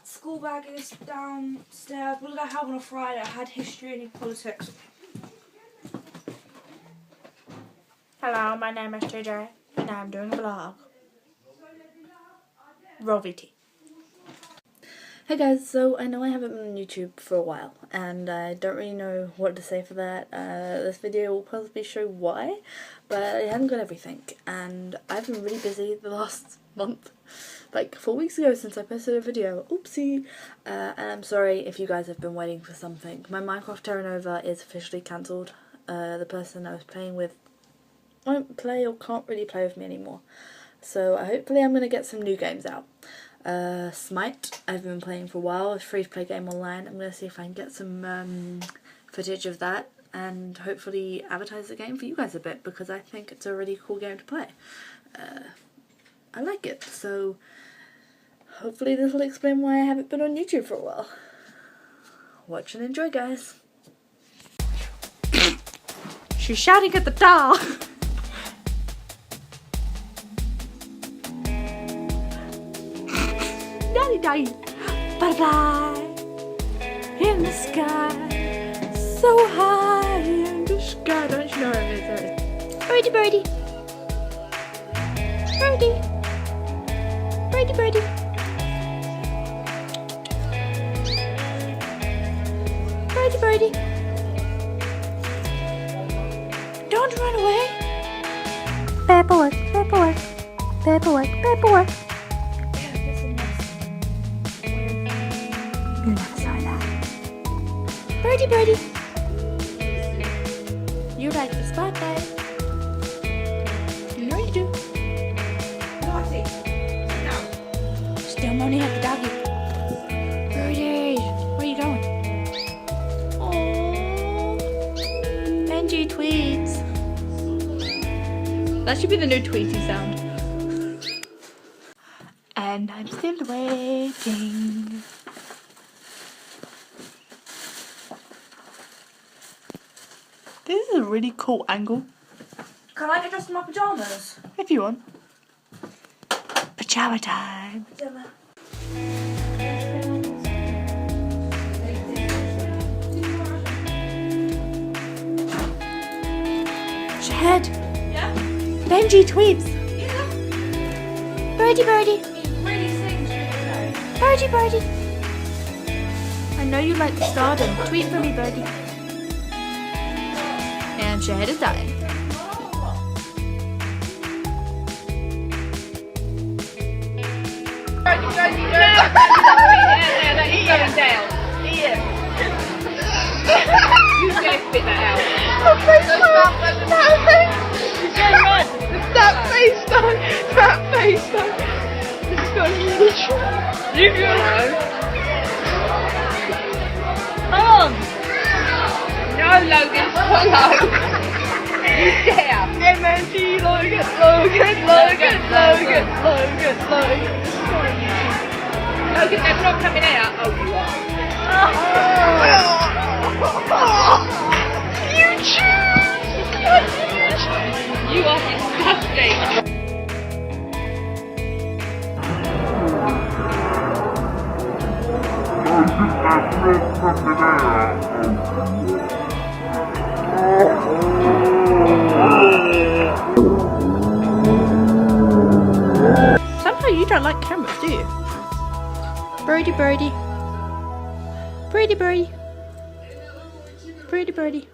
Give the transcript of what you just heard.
school bag is downstairs. What did I have on a Friday? I had history and politics. Hello, my name is JJ and I'm doing a vlog. Roll VT. Hey guys, so I know I haven't been on YouTube for a while and I don't really know what to say for that. This video will possibly show why, but I haven't got everything and I've been really busy the last month, like 4 weeks ago since I posted a video. Oopsie! And I'm sorry if you guys have been waiting for something. My Minecraft Terra Nova is officially cancelled. The person I was playing with won't play or can't really play with me anymore. So hopefully I'm going to get some new games out. Smite, I've been playing for a while, a free-to-play game online. I'm going to see if I can get some footage of that and hopefully advertise the game for you guys a bit, because I think it's a really cool game to play. I like it, so hopefully this will explain why I haven't been on YouTube for a while. Watch and enjoy, guys. She's shouting at the doll. Daddy, butterfly in the sky, so high in the sky. Don't you know what it is? Birdie, birdie, birdie, birdie, birdie. Birdie, birdie. Don't run away. Paperwork, paperwork, paperwork, paperwork. You never saw that. Birdie, birdie. You like the spotlight. You know you do. Naughty. No. Still moaning at the doggy. Birdie, where are you going? Oh, Benji tweets. That should be the new Tweety sound. And I'm still waiting. This is a really cool angle. Can I get dressed in my pyjamas? If you want. Pajama time. Pajama. Shed. Yeah? Benji tweets. Yeah. Birdie, birdie. He really sings, really. Birdie, birdie. I know you like the stardom. Tweet for me, birdie. And Shahid is dying. Ian. You just spit that out. That face though. This is going really true. You go. Come on. No, Logan, follow. You dare. MNG, Logan. Logan, they're not coming out. Oh, you are. You choose. You are disgusting. Somehow you don't like cameras, do you? Birdie, birdie. Birdie, birdie. Birdie, birdie.